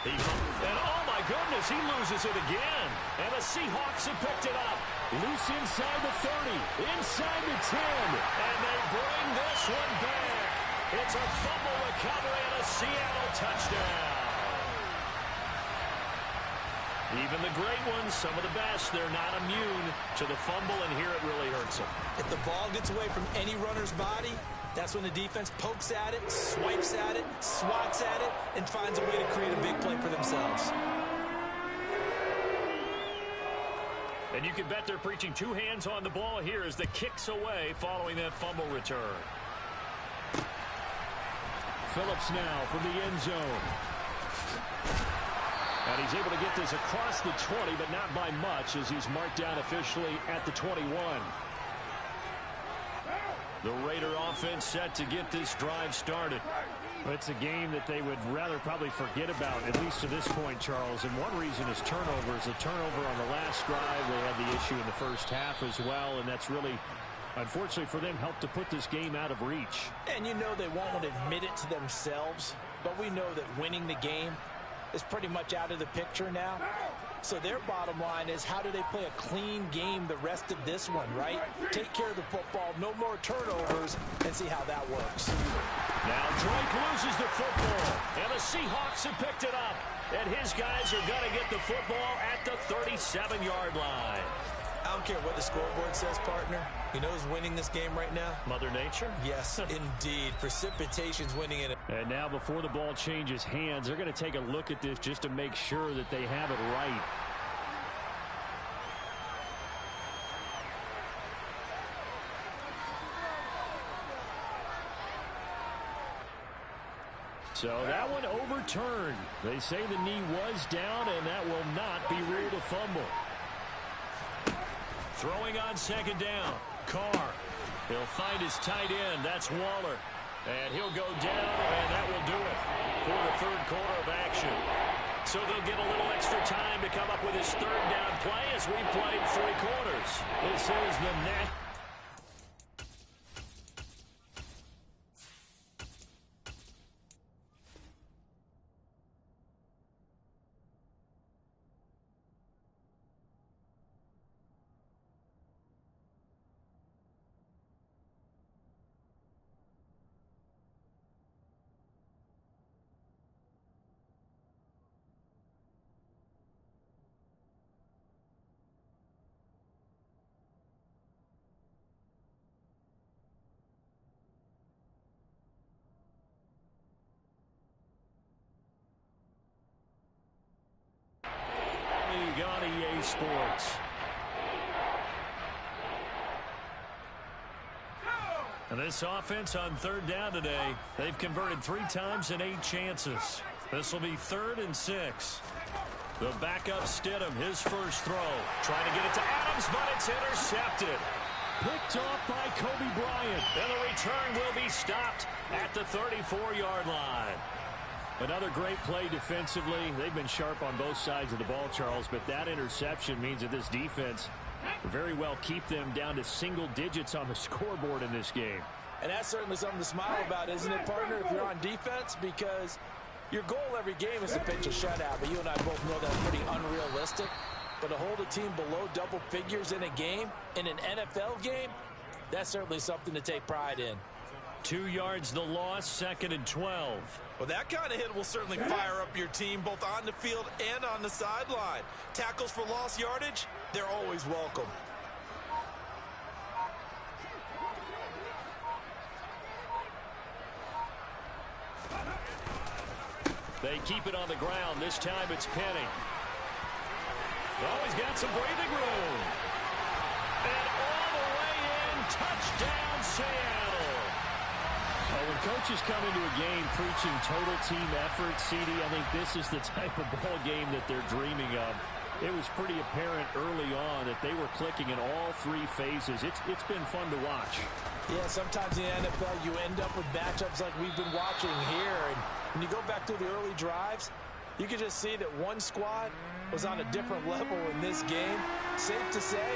A: And oh my goodness, he loses it again. And the Seahawks have picked it up.
E: Loose inside the 30, inside the 10.
A: And they bring this one back. It's a fumble recovery and a Seattle touchdown. Even the great ones, some of the best, they're not immune to the fumble, and here it really hurts them.
D: If the ball gets away from any runner's body, that's when the defense pokes at it, swipes at it, swats at it, and finds a way to create a big play for themselves.
A: And you can bet they're preaching 2 hands on the ball here as the kick's away following that fumble return.
E: Phillips now from the end zone. And he's able to get this across the 20, but not by much as he's marked down officially at the 21. The Raider offense set to get this drive started. It's a game that they would rather probably forget about, at least to this point, Charles. And one reason is turnovers. A turnover on the last drive. They had the issue in the first half as well, and that's really, unfortunately for them, helped to put this game out of reach.
D: And you know they won't want to admit it to themselves, but we know that winning the game is pretty much out of the picture now. So their bottom line is, how do they play a clean game the rest of this one, right? Take care of the football, no more turnovers, and see how that works.
A: Now Drake loses the football, and the Seahawks have picked it up. And his guys are going to get the football at the 37-yard line.
D: I don't care what the scoreboard says, partner. You know who's winning this game right now?
A: Mother Nature?
D: Yes, indeed. Precipitation's winning it.
E: And now before the ball changes hands, they're going to take a look at this just to make sure that they have it right. So that one overturned. They say the knee was down, and that will not be ruled a fumble.
A: Throwing on second down. Carr. He'll find his tight end. That's Waller. And he'll go down, and that will do it for the third quarter of action. So they'll get a little extra time to come up with his third down play as we played 3 quarters.
B: This is the net.
E: On EA Sports.
A: And this offense on third down today, they've converted 3 times in 8 chances. This will be 3rd and 6. The backup Stidham, his first throw. Trying to get it to Adams, but it's intercepted.
B: Picked off by Kobe Bryant.
A: And the return will be stopped at the 34-yard line.
E: Another great play defensively. They've been sharp on both sides of the ball, Charles, but that interception means that this defense very well keep them down to single digits on the scoreboard in this game.
C: And that's certainly something to smile about, isn't it, partner, if you're on defense? Because your goal every game is to pitch a shutout, but you and I both know that's pretty unrealistic. But to hold a team below double figures in a game, in an NFL game, that's certainly something to take pride in.
A: 2 yards the loss, 2nd and 12.
D: Well, that kind of hit will certainly fire up your team both on the field and on the sideline. Tackles for lost yardage, they're always welcome.
A: They keep it on the ground. This time it's Penny. Oh, he's got some breathing room. And all the way in, touchdown Seattle.
E: When coaches come into a game preaching total team effort, CD, I think this is the type of ball game that they're dreaming of. It was pretty apparent early on that they were clicking in all 3 phases. It's been fun to watch.
C: Yeah, sometimes in the NFL you end up with matchups like we've been watching here. And when you go back to the early drives, you can just see that one squad was on a different level in this game. Safe to say,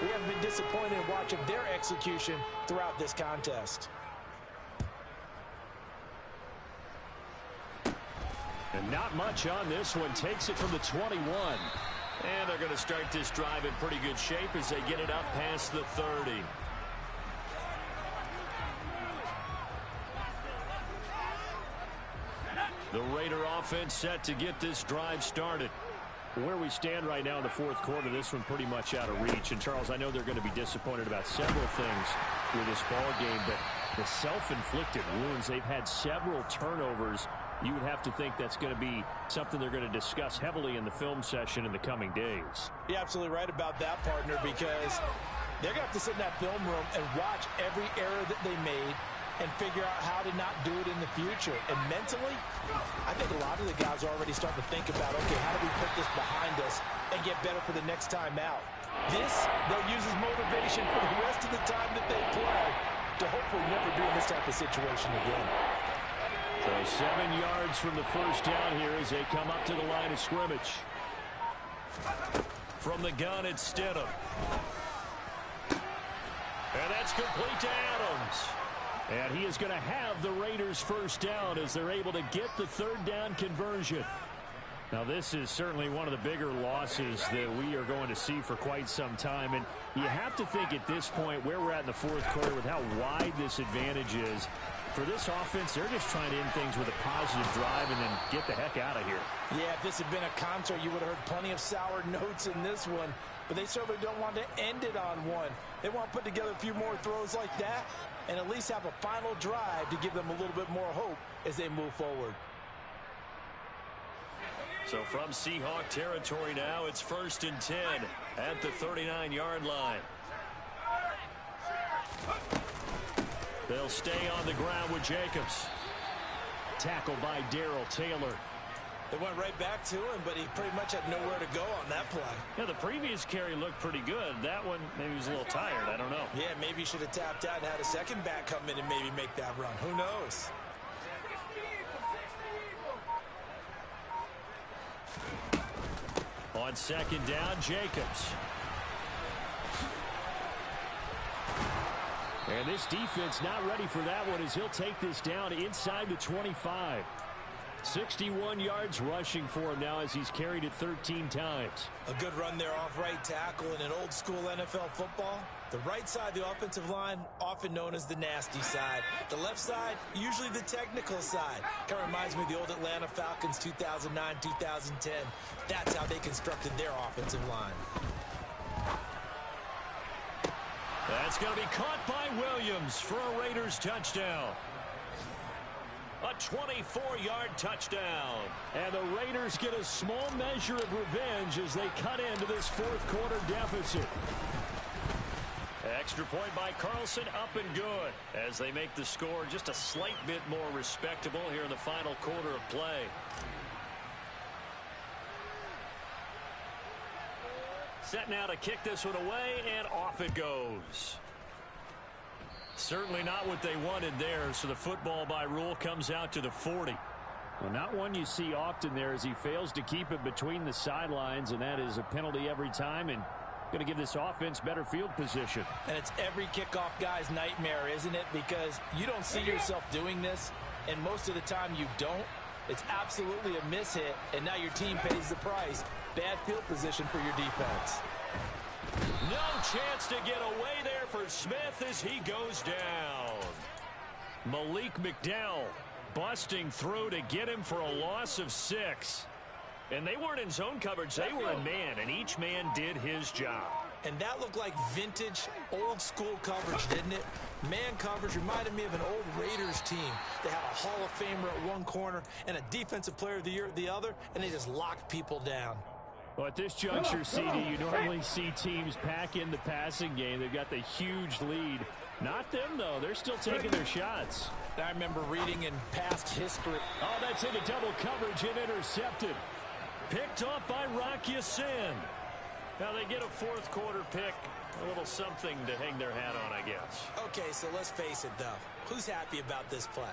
C: we haven't been disappointed in watching their execution throughout this contest.
E: And not much on this one. Takes it from the 21.
A: And they're going to start this drive in pretty good shape as they get it up past the 30. The Raider offense set to get this drive started.
E: Where we stand right now in the 4th quarter, this one pretty much out of reach. And, Charles, I know they're going to be disappointed about several things with this ball game, but the self-inflicted wounds, they've had several turnovers. You would have to think that's going to be something they're going to discuss heavily in the film session in the coming days.
C: You're absolutely right about that, partner, because they're going to have to sit in that film room and watch every error that they made and figure out how to not do it in the future. And mentally, I think a lot of the guys are already starting to think about, okay, how do we put this behind us and get better for the next time out? This, they'll use as motivation for the rest of the time that they play to hopefully never be in this type of situation again.
E: So 7 yards from the first down here as they come up to the line of scrimmage.
A: From the gun, it's Stidham. And that's complete to Adams.
E: And he is going to have the Raiders first down as they're able to get the 3rd down conversion. Now, this is certainly one of the bigger losses that we are going to see for quite some time. And you have to think at this point where we're at in the 4th quarter with how wide this advantage is. For this offense, they're just trying to end things with a positive drive and then get the heck out of here.
C: Yeah, if this had been a concert, you would have heard plenty of sour notes in this one. But they certainly don't want to end it on one. They want to put together a few more throws like that and at least have a final drive to give them a little bit more hope as they move forward.
A: So from Seahawk territory now, it's 1st and 10 at the 39-yard line. They'll stay on the ground with Jacobs.
E: Tackled by Darrell Taylor.
C: They went right back to him, but he pretty much had nowhere to go on that play.
E: Yeah, the previous carry looked pretty good. That one, maybe he was a little tired. I don't know.
C: Yeah, maybe he should have tapped out and had a second back come in and maybe make that run. Who knows?
E: On second down, Jacobs. And this defense not ready for that one as he'll take this down inside the 25. 61 yards rushing for him now as he's carried it 13 times.
C: A good run there off right tackle in an old school NFL football. The right side, the offensive line, often known as the nasty side. The left side, usually the technical side. Kind of reminds me of the old Atlanta Falcons 2009, 2010. That's how they constructed their offensive line.
E: That's going to be caught by Williams for a Raiders touchdown.
A: A 24-yard touchdown.
E: And the Raiders get a small measure of revenge as they cut into this fourth quarter deficit.
A: Extra point by Carlson, up and good, as they make the score just a slight bit more respectable here in the final quarter of play. Set now to kick this one away, and off it goes. Certainly not what they wanted there, so the football by rule comes out to the 40.
E: Well, not one you see often there as he fails to keep it between the sidelines, and that is a penalty every time, and going to give this offense better field position.
C: And it's every kickoff guy's nightmare, isn't it? Because you don't see yourself doing this, and most of the time you don't. It's absolutely a mishit, and now your team pays the price. Bad field position for your defense.
A: No chance to get away there for Smith as he goes down.
E: Malik McDowell busting through to get him for a loss of 6.
A: And they weren't in zone coverage, they were in man, and each man did his job.
C: And that looked like vintage, old-school coverage, didn't it? Man coverage reminded me of an old Raiders team. They had a Hall of Famer at one corner and a Defensive Player of the Year at the other, and they just locked people down.
E: Well, at this juncture, CD, you normally see teams pack in the passing game. They've got the huge lead. Not them, though. They're still taking their shots.
C: I remember reading in past history.
E: Oh, that's into double coverage and intercepted. Picked off by Rock Ya-Sin.
A: Now they get a fourth quarter pick. A little something to hang their hat on, I guess.
C: Okay, so let's face it, though. Who's happy about this play?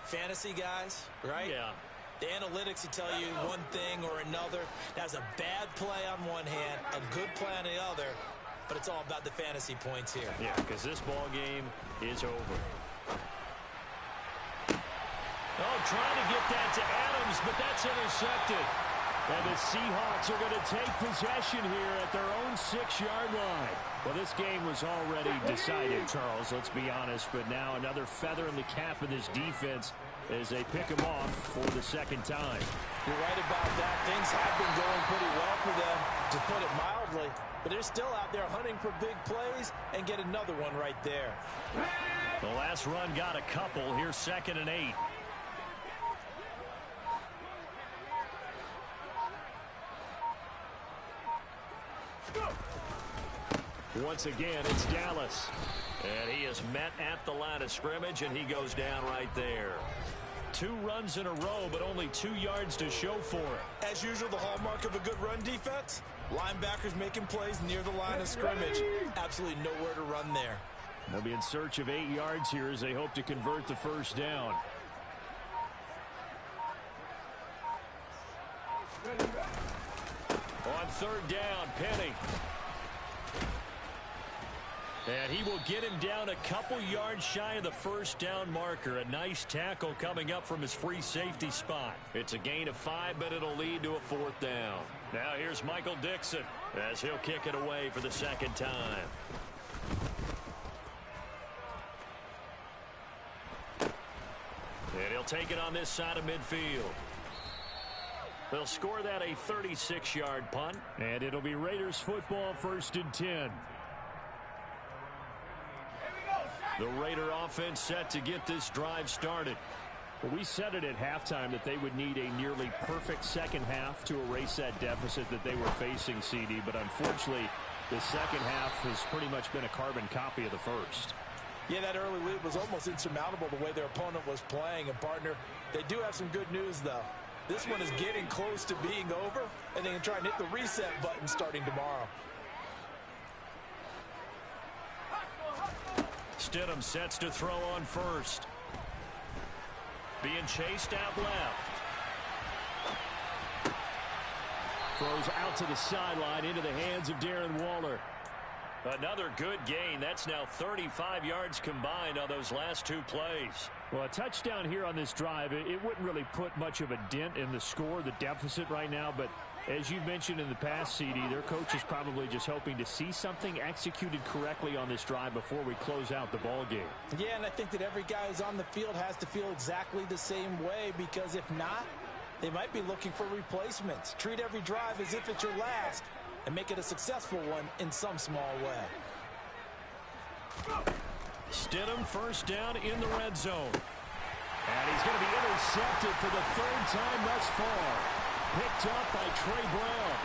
C: Fantasy guys, right?
A: Yeah.
C: The analytics will tell you one thing or another. That's a bad play on one hand, a good play on the other, but it's all about the fantasy points here.
A: Yeah, because this ball game is over.
E: Oh, trying to get that to Adams, but that's intercepted. And the Seahawks are going to take possession here at their own 6-yard line. Well, this game was already decided, Charles, let's be honest. But now another feather in the cap of this defense as they pick him off for the second time.
C: You're right about that. Things have been going pretty well for them, to put it mildly. But they're still out there hunting for big plays and get another one right there.
A: The last run got a couple. Here's 2nd and 8.
E: Once again, it's Dallas.
A: And he is met at the line of scrimmage, and he goes down right there.
E: 2 runs in a row, but only 2 yards to show for it.
C: As usual, the hallmark of a good run defense, linebackers making plays near the line of scrimmage. Absolutely nowhere to run there.
E: They'll be in search of 8 yards here as they hope to convert the first down.
A: On 3rd down, Penny.
E: And he will get him down a couple yards shy of the first down marker. A nice tackle coming up from his free safety spot.
A: It's a gain of 5, but it'll lead to a 4th down. Now here's Michael Dixon as he'll kick it away for the 2nd time. And he'll take it on this side of midfield. They'll score that a 36-yard punt.
E: And it'll be Raiders football, 1st and 10.
A: The Raider offense set to get this drive started.
E: Well, we said it at halftime that they would need a nearly perfect second half to erase that deficit that they were facing, CD. But unfortunately, the second half has pretty much been a carbon copy of the first.
C: Yeah, that early lead was almost insurmountable the way their opponent was playing. And, partner, they do have some good news, though. This one is getting close to being over, and they can try and hit the reset button starting tomorrow.
A: Stidham sets to throw on first. Being chased out left.
B: throws out to the sideline into the hands of Darren Waller.
A: Another good gain. That's now 35 yards combined on those last two plays.
B: Well, a touchdown here on this drive, it wouldn't really put much of a dent in the score, the deficit right now. But as you've mentioned in the past, CD, their coach is probably just hoping to see something executed correctly on this drive before we close out the ball game.
C: Yeah, and I think that every guy who's on the field has to feel exactly the same way, because if not, they might be looking for replacements. Treat every drive as if it's your last and make it a successful one in some small way.
A: Stidham first down in the red zone.
B: And he's going to be intercepted for the third time thus far. Picked up by Trey Brown.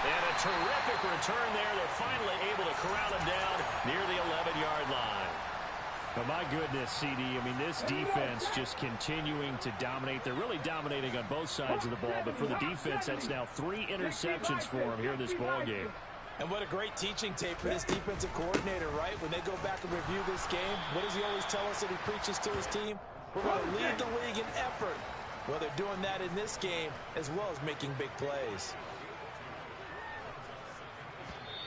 A: And a terrific return there. They're finally able to corral him down near the 11-yard line.
B: Oh, my goodness, CD. I mean, this defense just continuing to dominate. They're really dominating on both sides of the ball. But for the defense, that's now 3 interceptions for them here in this ball game.
C: And what a great teaching tape for this defensive coordinator, right? When they go back and review this game, what does he always tell us that he preaches to his team? We're going to lead the league in effort. Well, they're doing that in this game as well as making big plays.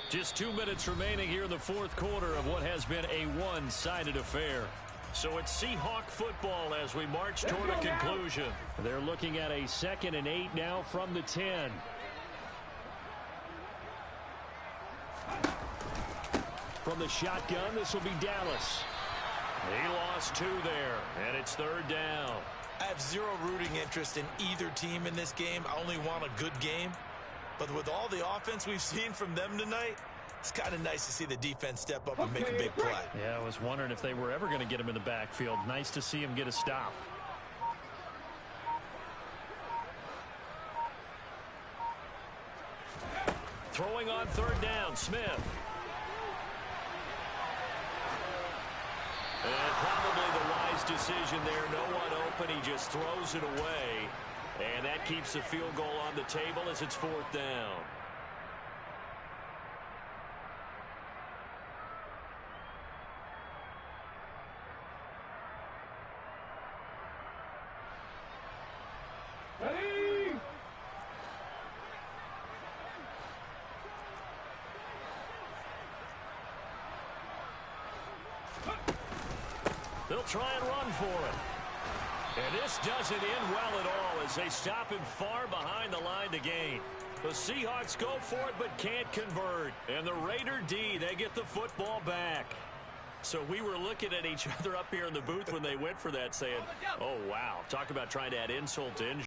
A: Just 2 minutes remaining here in the fourth quarter of what has been a one-sided affair. So it's Seahawk football as we march toward a conclusion.
B: They're looking at a 2nd and 8 now from the 10. From the shotgun, this will be Dallas.
A: He lost 2 there, and it's third down.
C: I have zero rooting interest in either team in this game. I only want a good game. But with all the offense we've seen from them tonight, it's kind of nice to see the defense step up and make a big play.
A: Yeah, I was wondering if they were ever going to get him in the backfield. Nice to see him get a stop. Throwing on third down, Smith. And probably the wise decision there. No one open. He just throws it away. And that keeps the field goal on the table as it's fourth down.
F: Ready?
A: They'll try and run for it. And this doesn't end well at all as they stop him far behind the line to gain. The Seahawks go for it but can't convert. And the Raider D, they get the football back. So we were looking at each other up here in the booth when they went for that saying, oh, wow. Talk about trying to add insult to injury.